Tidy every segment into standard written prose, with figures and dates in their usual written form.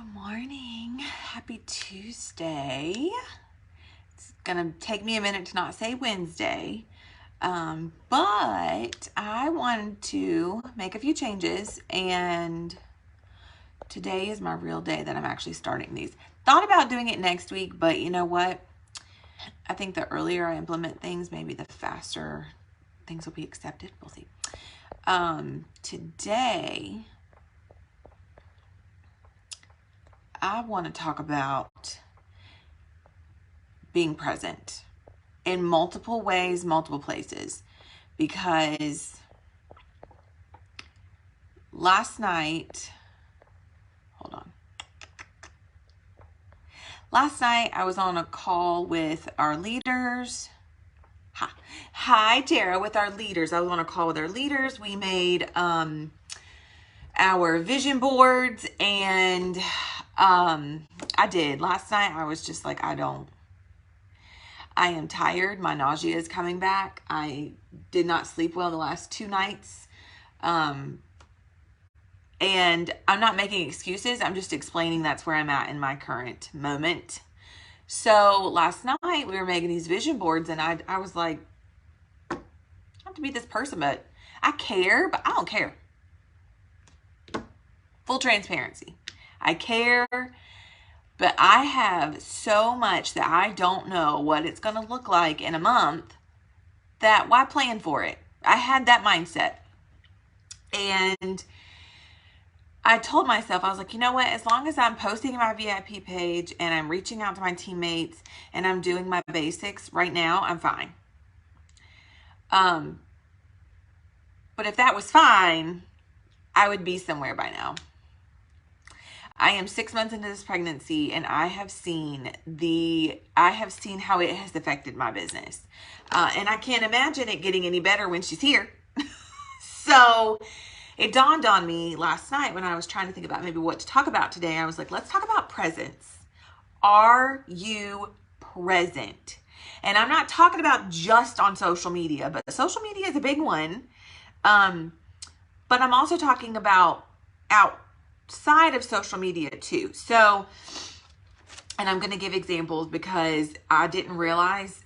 Good morning. Happy Tuesday. It's gonna take me a minute to not say Wednesday, but I wanted to make a few changes, and today is my real day that I'm actually starting these. Thought about doing it next week, but you know what? I think the earlier I implement things, maybe the faster things will be accepted. We'll see. Today I want to talk about being present in multiple ways, multiple places, because last night I was on a call with our leaders. Hi, Tara, with our leaders. I was on a call with our leaders. We made our vision boards, and I did. Last night I was just like, I am tired. My nausea is coming back. I did not sleep well the last 2 nights. And I'm not making excuses. I'm just explaining that's where I'm at in my current moment. So last night we were making these vision boards, and I was like, I have to be this person, but I care, but I don't care. Full transparency. I care, but I have so much that I don't know what it's going to look like in a month that why plan for it? I had that mindset. And I told myself, I was like, you know what? As long as I'm posting my VIP page and I'm reaching out to my teammates and I'm doing my basics right now, I'm fine. But if that was fine, I would be somewhere by now. I am 6 months into this pregnancy, and I have seen how it has affected my business. And I can't imagine it getting any better when she's here. So it dawned on me last night when I was trying to think about maybe what to talk about today. I was like, let's talk about presence. Are you present? And I'm not talking about just on social media, but social media is a big one. But I'm also talking about outside of social media too. So, and I'm going to give examples because I didn't realize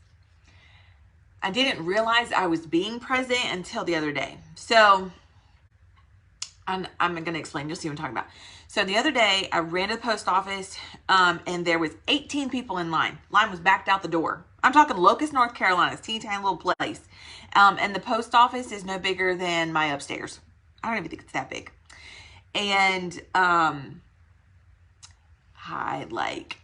I was being present until the other day. So I'm going to explain. You'll see what I'm talking about. So the other day I ran to the post office, and there was 18 people in line. Line was backed out the door. I'm talking Locust, North Carolina. It's a teeny tiny little place. And the post office is no bigger than my upstairs. I don't even think it's that big. And I like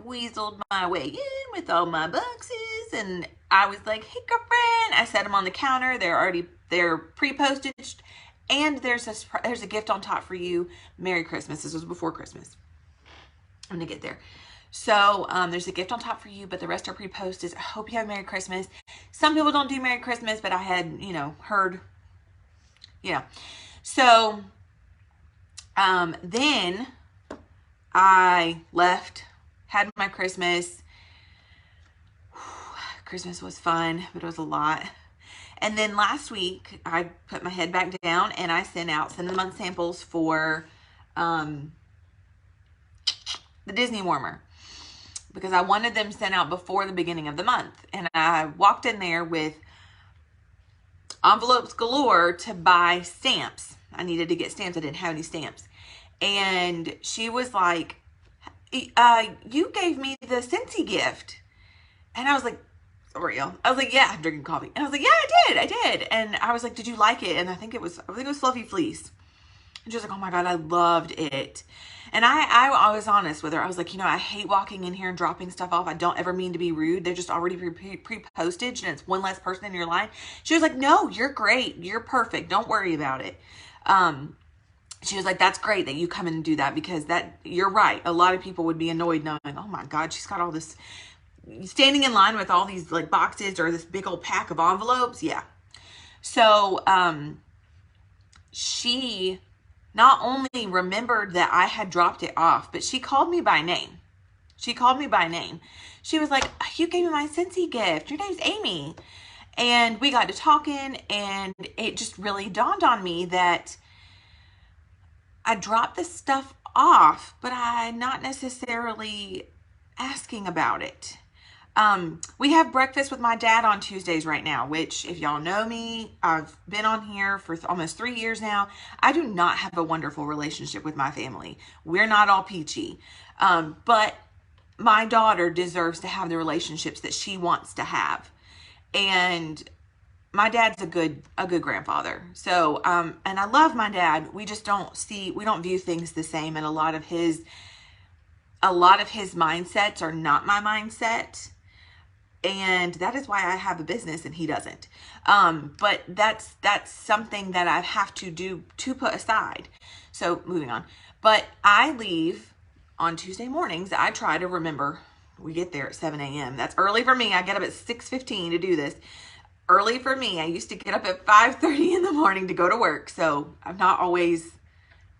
weaseled my way in with all my boxes, and I was like, hey girlfriend, I set them on the counter. They're pre-posted, and there's a gift on top for you. Merry Christmas. This was before Christmas. I'm gonna get there. So there's a gift on top for you, but the rest are pre-posted. I hope you have Merry Christmas. Some people don't do Merry Christmas, but I had, heard, So then I left, had my Christmas. Christmas was fun, but it was a lot. And then last week I put my head back down and I sent them on samples for the Disney warmer, because I wanted them sent out before the beginning of the month. And I walked in there with envelopes galore to buy stamps. I needed to get stamps. I didn't have any stamps. And she was like, you gave me the Scentsy gift. And I was like, real? I was like, yeah, I'm drinking coffee. And I was like, yeah, I did. And I was like, did you like it? And I think it was Fluffy Fleece. And she was like, oh my God, I loved it. And I was honest with her. I was like, I hate walking in here and dropping stuff off. I don't ever mean to be rude. They're just already pre-posted, and it's one less person in your line. She was like, no, you're great. You're perfect. Don't worry about it. She was like, that's great that you come in and do that, because you're right. A lot of people would be annoyed knowing, oh my God, she's got all this, standing in line with all these like boxes or this big old pack of envelopes. Yeah. So, she not only remembered that I had dropped it off, but she called me by name. She was like, you gave me my Scentsy gift. Your name's Amy. And we got to talking, and it just really dawned on me that I dropped this stuff off, but I'm not necessarily asking about it. We have breakfast with my dad on Tuesdays right now, which, if y'all know me, I've been on here for almost 3 years now. I do not have a wonderful relationship with my family. We're not all peachy. But my daughter deserves to have the relationships that she wants to have. And my dad's a good grandfather. So, and I love my dad. We just we don't view things the same. And a lot of his mindsets are not my mindset. And that is why I have a business and he doesn't. But that's something that I have to do to put aside. So moving on. But I leave on Tuesday mornings. I try to remember, we get there at 7 a.m. That's early for me. I get up at 6:15 to do this. Early for me. I used to get up at 5:30 in the morning to go to work. So I've not always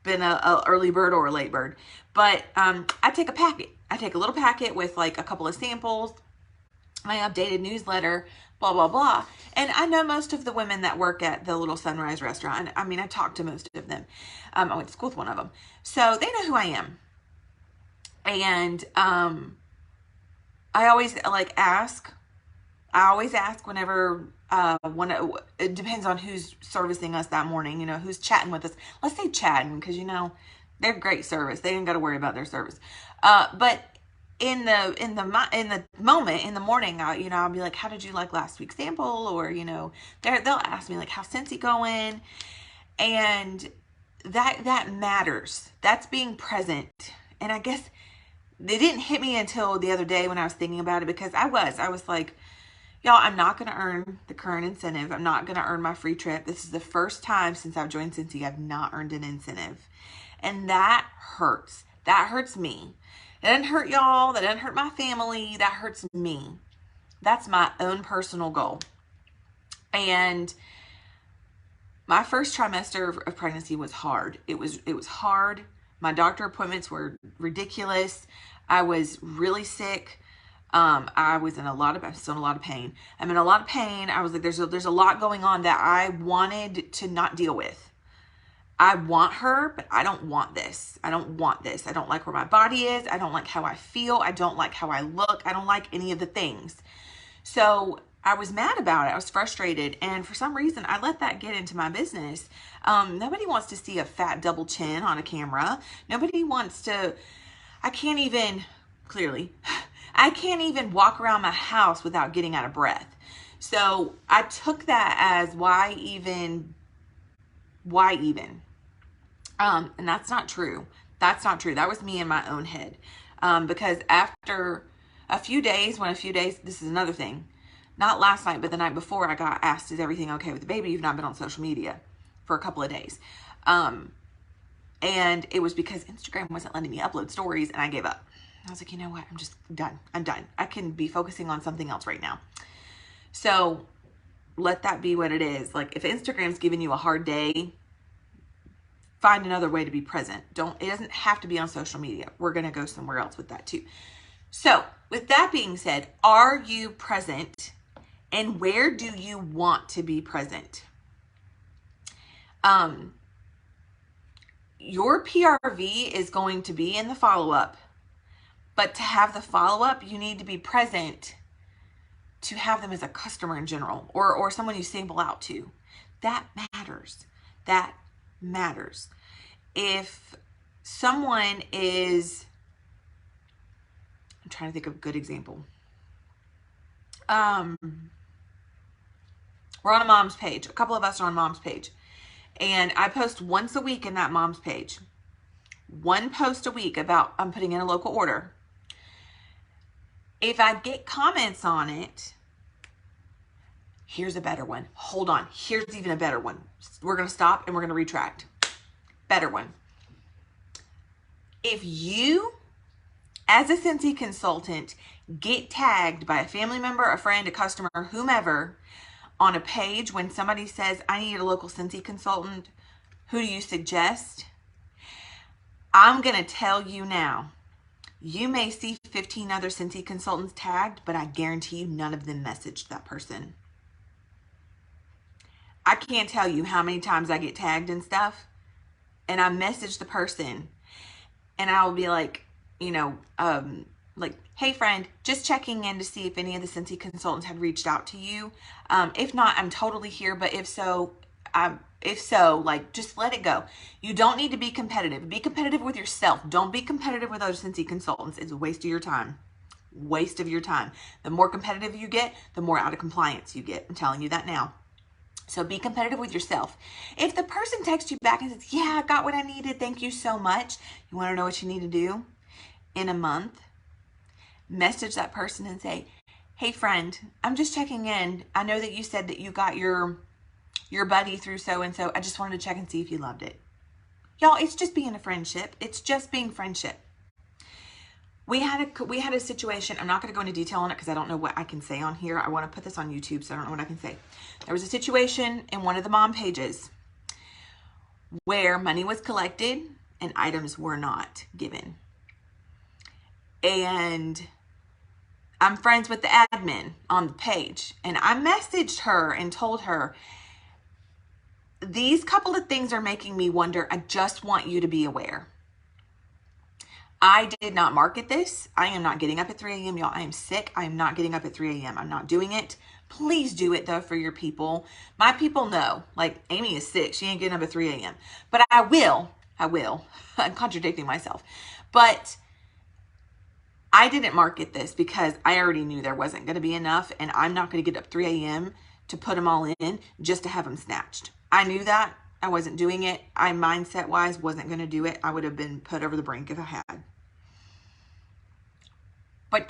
been a early bird or a late bird. But I take a packet. I take a little packet with like a couple of samples, my updated newsletter, blah, blah, blah. And I know most of the women that work at the Little Sunrise restaurant. I mean, I talked to most of them. I went to school with one of them. So they know who I am. And I always ask. I always ask whenever it depends on who's servicing us that morning, who's chatting with us. Let's say chatting, because they're great service. They ain't got to worry about their service. But in the moment, in the morning, I'll be like, how did you like last week's sample? Or, they'll ask me like, how's Scentsy going? And that matters. That's being present. And I guess it didn't hit me until the other day when I was thinking about it, because I was like, y'all, I'm not going to earn the current incentive. I'm not going to earn my free trip. This is the first time since I've joined Scentsy I've not earned an incentive. And that hurts. That hurts me. That doesn't hurt y'all. That doesn't hurt my family. That hurts me. That's my own personal goal. And my first trimester of pregnancy was hard. It was hard. My doctor appointments were ridiculous. I was really sick. I was in a lot of, I'm still in a lot of pain. I'm in a lot of pain. I was like, there's a lot going on that I wanted to not deal with. I want her, but I don't want this. I don't want this. I don't like where my body is. I don't like how I feel. I don't like how I look. I don't like any of the things. So I was mad about it. I was frustrated. And for some reason, I let that get into my business. Nobody wants to see a fat double chin on a camera. Nobody wants to, I can't even walk around my house without getting out of breath. So I took that as why even? And that's not true. That's not true. That was me in my own head. Because after a few days, this is another thing, not last night, but the night before, I got asked, is everything okay with the baby? You've not been on social media for a couple of days. And it was because Instagram wasn't letting me upload stories, and I gave up. I was like, you know what? I'm just done. I'm done. I can be focusing on something else right now. So let that be what it is. Like, if Instagram's giving you a hard day, find another way to be present. It doesn't have to be on social media. We're going to go somewhere else with that too. So with that being said, are you present, and where do you want to be present? Your PRV is going to be in the follow-up, but to have the follow-up, you need to be present to have them as a customer in general, or someone you sample out to. That matters. That matters. If someone is, I'm trying to think of a good example. We're on a mom's page. A couple of us are on mom's page. And I post once a week in that mom's page. One post a week about I'm putting in a local order. If I get comments on it, here's a better one. Hold on. Here's even a better one. We're going to stop and we're going to retract. Better one. If you, as a Scentsy consultant, get tagged by a family member, a friend, a customer, whomever, on a page when somebody says, I need a local Scentsy consultant, who do you suggest? I'm going to tell you now. You may see 15 other Scentsy consultants tagged, but I guarantee you none of them messaged that person. I can't tell you how many times I get tagged and stuff, and I message the person, and I'll be like, you know, like, hey friend, just checking in to see if any of the Scentsy consultants had reached out to you. If not, I'm totally here, but if so, like, just let it go. You don't need to be competitive. Be competitive with yourself. Don't be competitive with other Scentsy consultants. It's a waste of your time. Waste of your time. The more competitive you get, the more out of compliance you get. I'm telling you that now. So be competitive with yourself. If the person texts you back and says, yeah, I got what I needed, thank you so much. You want to know what you need to do? In a month, message that person and say, hey friend, I'm just checking in. I know that you said that you got your buddy through so-and-so. I just wanted to check and see if you loved it. Y'all, it's just being a friendship. It's just being friendship. We had a situation. I'm not going to go into detail on it because I don't know what I can say on here. I want to put this on YouTube, so I don't know what I can say. There was a situation in one of the mom pages where money was collected and items were not given. And I'm friends with the admin on the page, and I messaged her and told her, these couple of things are making me wonder. I just want you to be aware. I did not market this. I am not getting up at 3 a.m. Y'all, I am sick. I am not getting up at 3 a.m. I'm not doing it. Please do it though for your people. My people know, like, Amy is sick. She ain't getting up at 3 a.m. But I will. I'm contradicting myself. But I didn't market this because I already knew there wasn't going to be enough, and I'm not going to get up 3 a.m. to put them all in just to have them snatched. I knew that. I wasn't doing it. I mindset wise wasn't going to do it. I would have been put over the brink if I had. But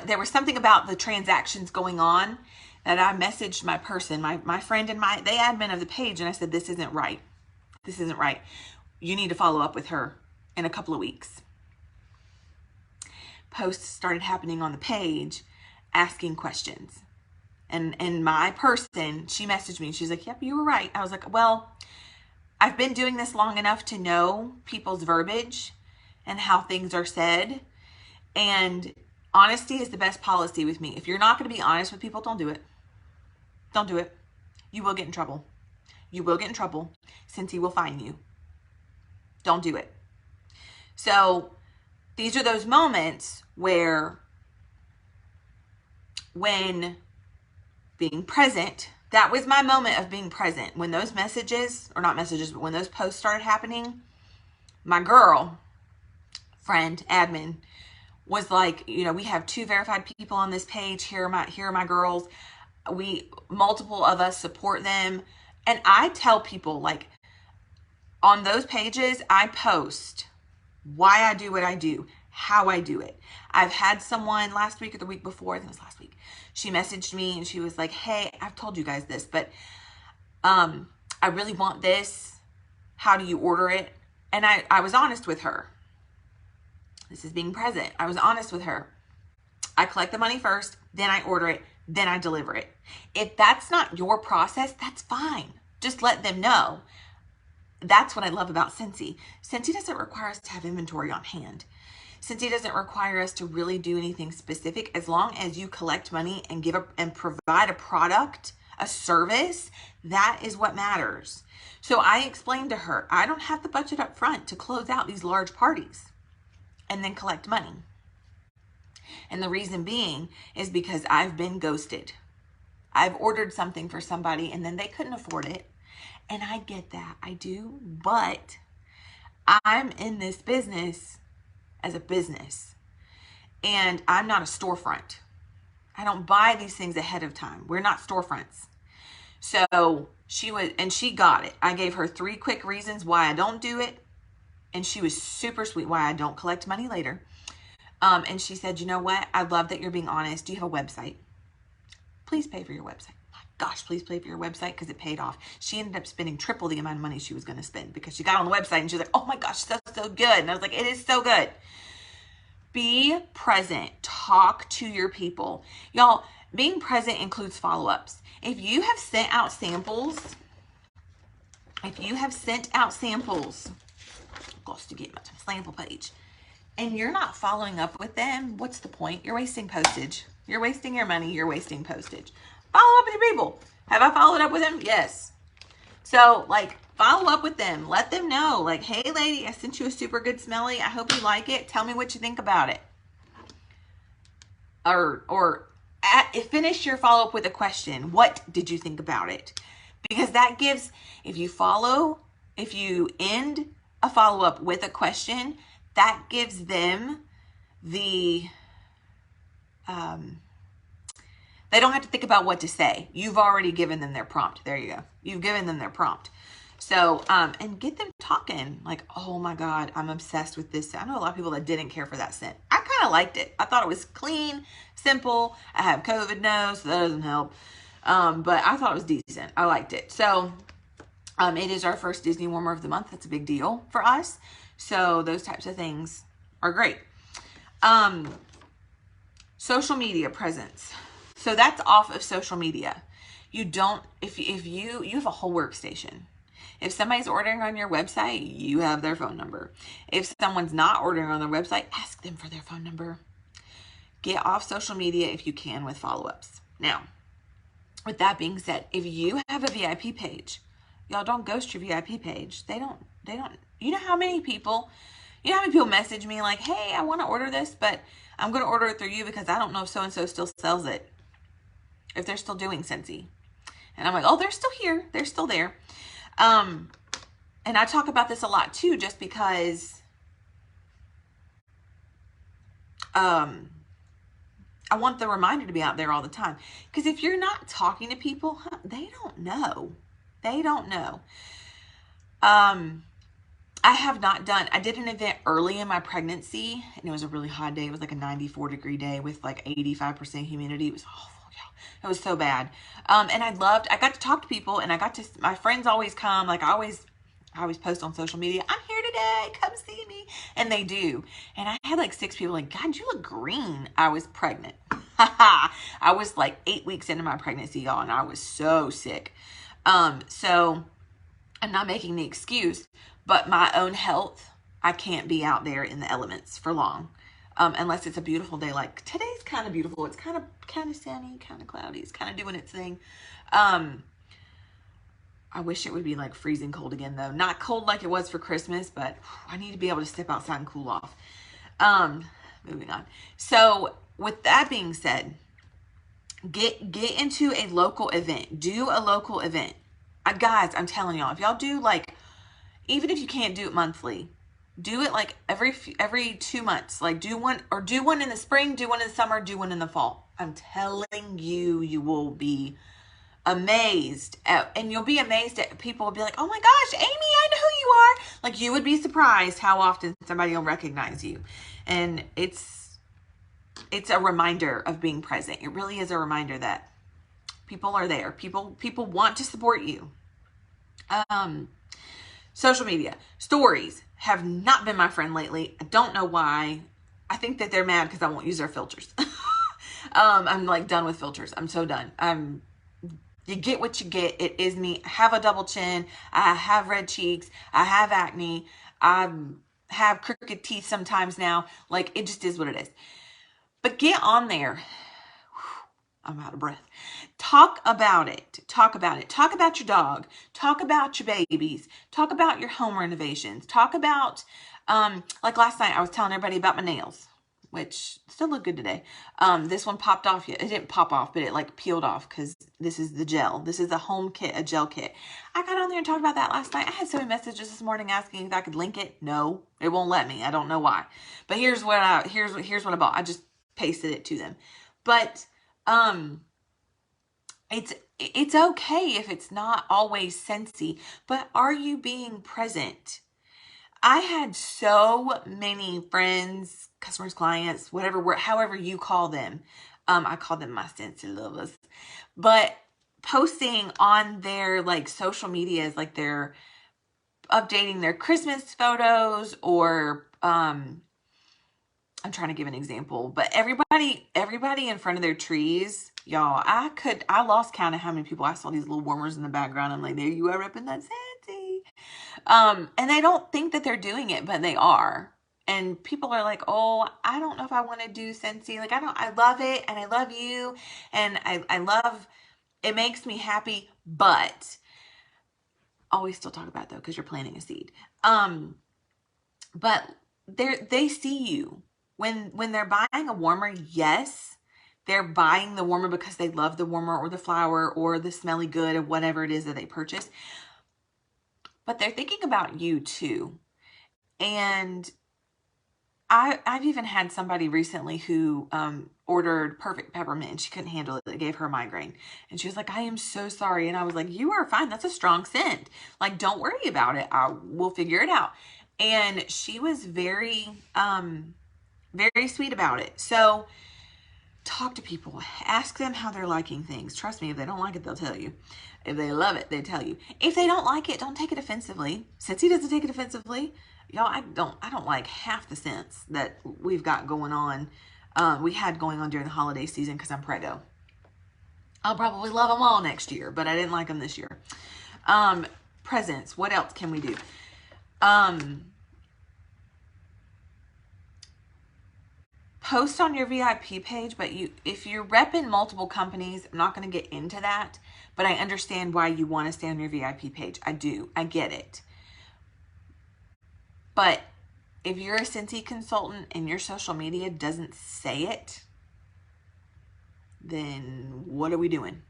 there was something about the transactions going on that I messaged my person, my friend and the admin of the page, and I said, this isn't right. This isn't right. You need to follow up with her in a couple of weeks. Posts started happening on the page asking questions. And my person, she messaged me. She's like, yep, you were right. I was like, well, I've been doing this long enough to know people's verbiage and how things are said. And honesty is the best policy with me. If you're not going to be honest with people, don't do it. Don't do it. You will get in trouble. You will get in trouble. Scentsy will fine you. Don't do it. So these are those moments where, when being present, that was my moment of being present. When those messages, or not messages, but when those posts started happening, my girl, friend, admin, was like, you know, we have 2 verified people on this page. Here are my girls. Multiple of us support them. And I tell people, like, on those pages, I post why I do what I do, how I do it. I've had someone last week or the week before, I think it was last week, she messaged me and she was like, hey, I've told you guys this, but I really want this. How do you order it? And I was honest with her. This is being present. I was honest with her. I collect the money first, then I order it, then I deliver it. If that's not your process, that's fine. Just let them know. That's what I love about Scentsy. Scentsy doesn't require us to have inventory on hand. Scentsy doesn't require us to really do anything specific. As long as you collect money and and provide a product, a service, that is what matters. So I explained to her, I don't have the budget up front to close out these large parties and then collect money. And the reason being is because I've been ghosted. I've ordered something for somebody and then they couldn't afford it. And I get that, I do, but I'm in this business as a business, and I'm not a storefront. I don't buy these things ahead of time. We're not storefronts. So she got it. I gave her 3 quick reasons why I don't do it, and she was super sweet why I don't collect money later. And she said, you know what? I love that you're being honest. Do you have a website? Please pay for your website. Gosh, please pay for your website, because it paid off. She ended up spending triple the amount of money she was going to spend because she got on the website and she was like, oh my gosh, that's so good. And I was like, it is so good. Be present. Talk to your people. Y'all, being present includes follow-ups. If you have sent out samples, gosh, to get my sample page, and you're not following up with them, what's the point? You're wasting postage. You're wasting your money. You're wasting postage. Follow up with your people. Have I followed up with them? Yes. So, like, Follow up with them. Let them know, like, hey, lady, I sent you a super good smelly. I hope you like it. Tell me what you think about it. Finish your follow up with a question. What did you think about it? Because that gives, if you end a follow up with a question, that gives them the, they don't have to think about what to say. You've already given them their prompt. There you go. You've given them their prompt. So, and get them talking like, oh my God, I'm obsessed with this. I know a lot of people that didn't care for that scent. I kind of liked it. I thought it was clean, simple. I have COVID now, so that doesn't help. But I thought it was decent. I liked it. So, it is our first Disney Warmer of the Month. That's a big deal for us. So those types of things are great. Social media presence. So that's off of social media. You don't, if you have a whole workstation. If somebody's ordering on your website, you have their phone number. If someone's not ordering on their website, ask them for their phone number. Get off social media if you can with follow-ups. Now, with that being said, if you have a VIP page, y'all don't ghost your VIP page. They don't, you know how many people message me like, hey, I want to order this, but I'm going to order it through you because I don't know if so-and-so still sells it. If they're still doing Scentsy. And I'm like, oh, they're still here. They're still there. And I talk about this a lot too, just because, I want the reminder to be out there all the time. Because if you're not talking to people, they don't know. They don't know. I did an event early in my pregnancy, and it was a really hot day. It was like a 94-degree day with like 85% humidity. It was awful. It was so bad. And I got to talk to people, and my friends always come. Like I always post on social media, I'm here today, come see me. And they do. And I had like 6 people like, God, you look green. I was pregnant. I was like 8 weeks into my pregnancy, y'all, and I was so sick. So I'm not making the excuse, but my own health, I can't be out there in the elements for long. Unless it's a beautiful day. Like today's kind of beautiful. It's kind of sunny, kind of cloudy. It's kind of doing its thing. I wish it would be like freezing cold again though. Not cold like it was for Christmas, but I need to be able to step outside and cool off. Moving on. So with that being said, get into a local event. Do a local event. Guys, I'm telling y'all, if y'all do like, even if you can't do it monthly, do it like every 2 months. Like do one in the spring, do one in the summer, do one in the fall. I'm telling you, you will be amazed and you'll be amazed at people will be like, oh my gosh, Amy, I know who you are. Like you would be surprised how often somebody will recognize you. And it's a reminder of being present. It really is a reminder that people are there. People want to support you. Social media. Stories have not been my friend lately. I don't know why. I think that they're mad because I won't use their filters. I'm like done with filters. I'm so done. You get what you get. It is me. I have a double chin. I have red cheeks. I have acne. I have crooked teeth sometimes now. Like it just is what it is. But get on there. I'm out of breath. Talk about it. Talk about it. Talk about your dog. Talk about your babies. Talk about your home renovations. Talk about, like last night I was telling everybody about my nails, which still look good today. This one popped off yet. It didn't pop off, but it like peeled off because this is the gel. This is a home kit, a gel kit. I got on there and talked about that last night. I had so many messages this morning asking if I could link it. No, it won't let me. I don't know why. But here's what I bought. I just pasted it to them. But it's okay if it's not always Scentsy, but are you being present? I had so many friends, customers, clients, however you call them. I call them my Scentsy lovers, but posting on their like social medias, like they're updating their Christmas photos or, I'm trying to give an example, but everybody in front of their trees, y'all, I lost count of how many people I saw these little warmers in the background. I'm like, there you are up in that Scentsy. And they don't think that they're doing it, but they are. And people are like, oh, I don't know if I want to do Scentsy. Like, I love it and I love you. And I love, it makes me happy. But always still talk about it though, because you're planting a seed. But they see you when they're buying a warmer. Yes, they're buying the warmer because they love the warmer or the flower or the smelly good or whatever it is that they purchase. But they're thinking about you too. And I've even had somebody recently who ordered Perfect Peppermint and she couldn't handle it. It gave her a migraine. And she was like, I am so sorry. And I was like, you are fine. That's a strong scent. Like, don't worry about it. We'll figure it out. And she was very, very sweet about it. So talk to people. Ask them how they're liking things. Trust me, if they don't like it, they'll tell you. If they love it, they tell you. If they don't like it, don't take it offensively. Since he doesn't take it offensively, y'all, I don't like half the scents that we've got going on. We had going on during the holiday season because I'm preggo. I'll probably love them all next year, but I didn't like them this year. Presents. What else can we do? Post on your VIP page, but if you're repping multiple companies, I'm not going to get into that, but I understand why you want to stay on your VIP page. I do. I get it. But if you're a Scentsy consultant and your social media doesn't say it, then what are we doing?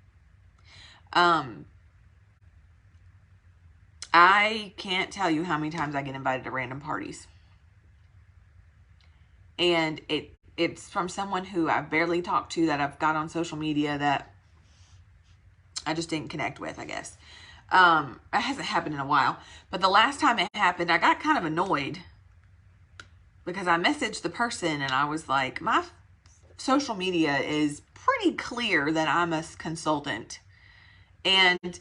I can't tell you how many times I get invited to random parties. And it's from someone who I've barely talked to, that I've got on social media, that I just didn't connect with, I guess. It hasn't happened in a while. But the last time it happened, I got kind of annoyed because I messaged the person and I was like, my social media is pretty clear that I'm a consultant. And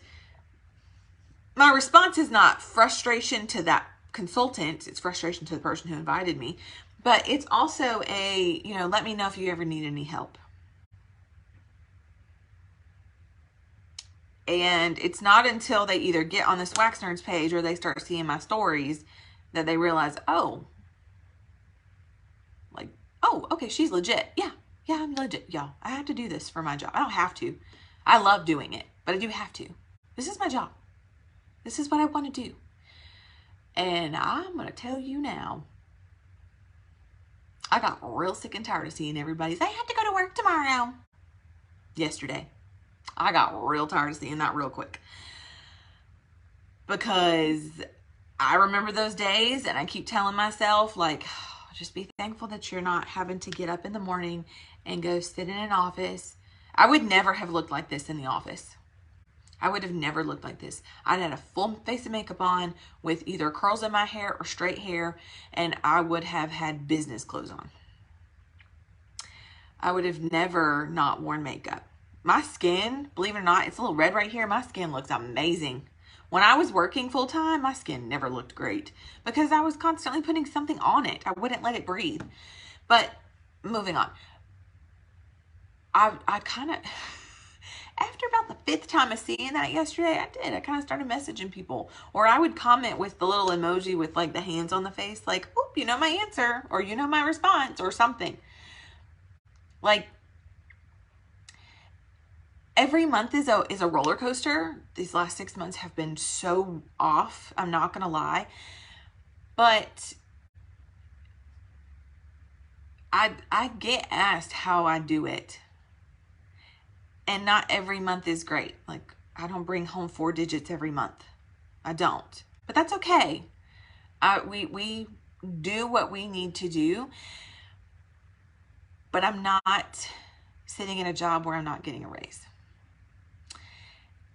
my response is not frustration to that consultant. It's frustration to the person who invited me. But it's also a, let me know if you ever need any help. And it's not until they either get on this Wax Nerds page or they start seeing my stories that they realize, oh, okay, she's legit. Yeah, I'm legit, y'all. I have to do this for my job. I don't have to. I love doing it, but I do have to. This is my job. This is what I want to do. And I'm going to tell you now, I got real sick and tired of seeing everybody say, I have to go to work tomorrow. Yesterday. I got real tired of seeing that real quick. Because I remember those days and I keep telling myself, like, just be thankful that you're not having to get up in the morning and go sit in an office. I would never have looked like this in the office. I would have never looked like this. I'd had a full face of makeup on with either curls in my hair or straight hair, and I would have had business clothes on. I would have never not worn makeup. My skin, believe it or not, it's a little red right here. My skin looks amazing. When I was working full time, my skin never looked great because I was constantly putting something on it. I wouldn't let it breathe. But moving on. I kind of, after about the 5th time of seeing that yesterday, I kind of started messaging people. Or I would comment with the little emoji with like the hands on the face, like, oop, you know my answer, or you know my response, or something. Like, every month is a roller coaster. These last 6 months have been so off. I'm not going to lie. But I get asked how I do it. And not every month is great. Like, I don't bring home 4 digits every month. I don't. But that's okay. We do what we need to do. But I'm not sitting in a job where I'm not getting a raise.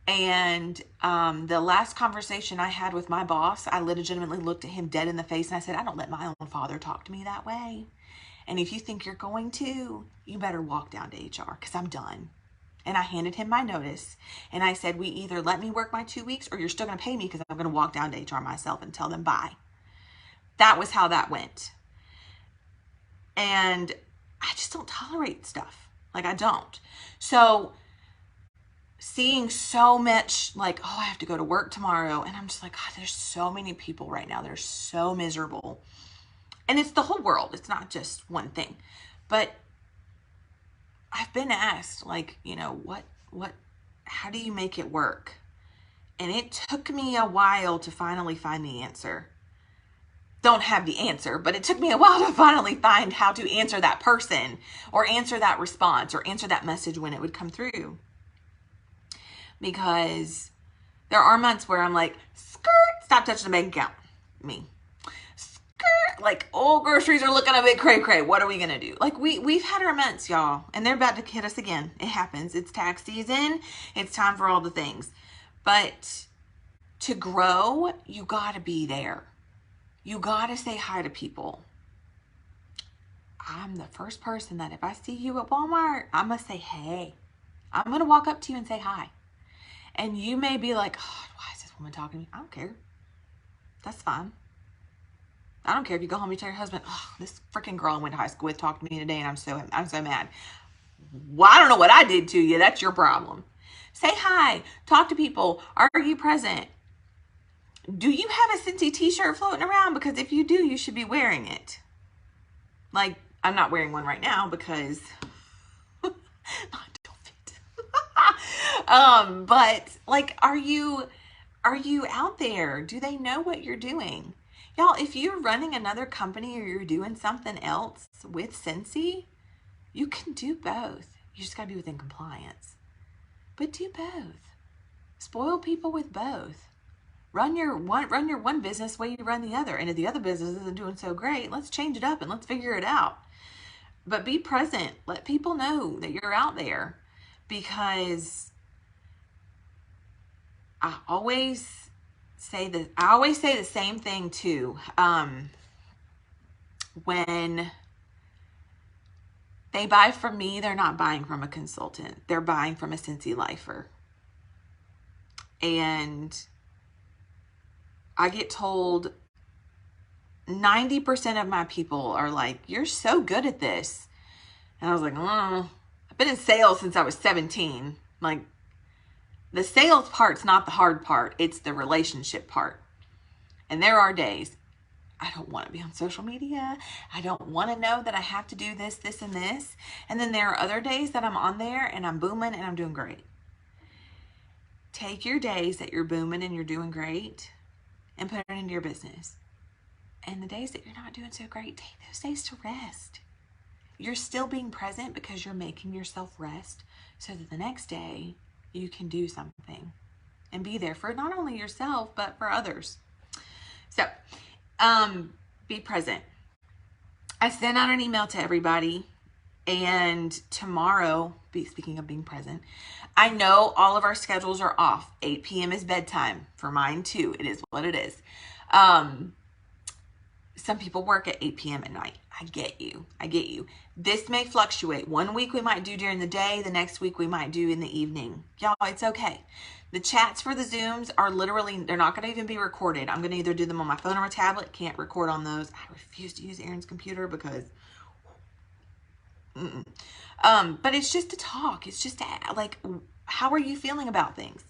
And the last conversation I had with my boss, I legitimately looked at him dead in the face and I said, I don't let my own father talk to me that way. And if you think you're going to, you better walk down to HR because I'm done. And I handed him my notice and I said, we either let me work my 2 weeks or you're still going to pay me because I'm going to walk down to HR myself and tell them bye. That was how that went. And I just don't tolerate stuff. Like, I don't. So seeing so much like, oh, I have to go to work tomorrow. And I'm just like, God, there's so many people right now. They're so miserable. And it's the whole world. It's not just one thing. But I've been asked, like, how do you make it work? And it took me a while to finally find the answer. Don't have the answer, but it took me a while to finally find how to answer that person or answer that response or answer that message when it would come through. Because there are months where I'm like, skirt, stop touching the bank account. Me. Skirt, like, oh, groceries are looking a bit cray-cray. What are we going to do? Like, we've had our months, y'all, and they're about to hit us again. It happens. It's tax season. It's time for all the things. But to grow, you got to be there. You got to say hi to people. I'm the first person that if I see you at Walmart, I'm going to say, hey. I'm going to walk up to you and say hi. And you may be like, oh, why is this woman talking to me? I don't care. That's fine. I don't care if you go home and tell your husband, oh, this freaking girl I went to high school with talked to me today and I'm so mad. Well, I don't know what I did to you. That's your problem. Say hi. Talk to people. Are you present? Do you have a Scentsy t-shirt floating around? Because if you do, you should be wearing it. Like, I'm not wearing one right now because I don't fit. But like, are you out there? Do they know what you're doing? Y'all, if you're running another company or you're doing something else with Scentsy, you can do both. You just got to be within compliance. But do both. Spoil people with both. Run your one business the way you run the other. And if the other business isn't doing so great, let's change it up and let's figure it out. But be present. Let people know that you're out there. Because I always say the same thing too. When they buy from me, they're not buying from a consultant. They're buying from a Scentsy lifer. And I get told 90% of my people are like, you're so good at this. And I was like, I've been in sales since I was 17. Like, the sales part's not the hard part. It's the relationship part. And there are days I don't want to be on social media. I don't want to know that I have to do this, this, and this. And then there are other days that I'm on there and I'm booming and I'm doing great. Take your days that you're booming and you're doing great and put it into your business. And the days that you're not doing so great, take those days to rest. You're still being present because you're making yourself rest so that the next day you can do something and be there for not only yourself, but for others. So, be present. I sent out an email to everybody, and tomorrow, speaking of being present, I know all of our schedules are off. 8 p.m. is bedtime for mine too. It is what it is. Some people work at 8 p.m. at night. I get you. This may fluctuate. One week we might do during the day. The next week we might do in the evening. Y'all, it's okay. The chats for the Zooms are literally, they're not going to even be recorded. I'm going to either do them on my phone or my tablet. Can't record on those. I refuse to use Aaron's computer because, but it's just to talk. It's just to, like, how are you feeling about things?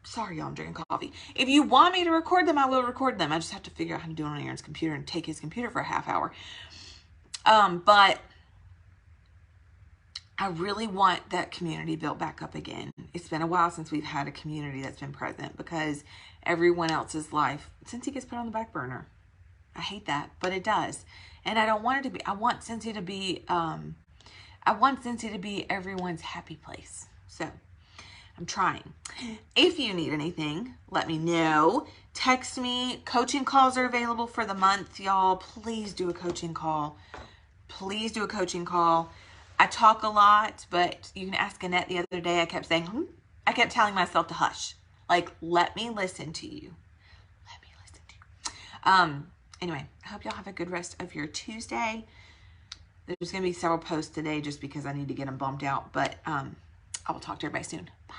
Sorry, y'all, I'm drinking coffee. If you want me to record them, I will record them. I just have to figure out how to do it on Aaron's computer and take his computer for a half hour. But I really want that community built back up again. It's been a while since we've had a community that's been present because everyone else's life, Scentsy gets put on the back burner. I hate that, but it does. And I don't want it to be, I want Scentsy to be everyone's happy place. So I'm trying. If you need anything, let me know. Text me. Coaching calls are available for the month, y'all. Please do a coaching call. Please do a coaching call. I talk a lot, but you can ask Annette the other day. I kept saying, I kept telling myself to hush. Like, let me listen to you. Let me listen to you. Anyway, I hope y'all have a good rest of your Tuesday. There's going to be several posts today just because I need to get them bumped out, but I will talk to everybody soon. Bye.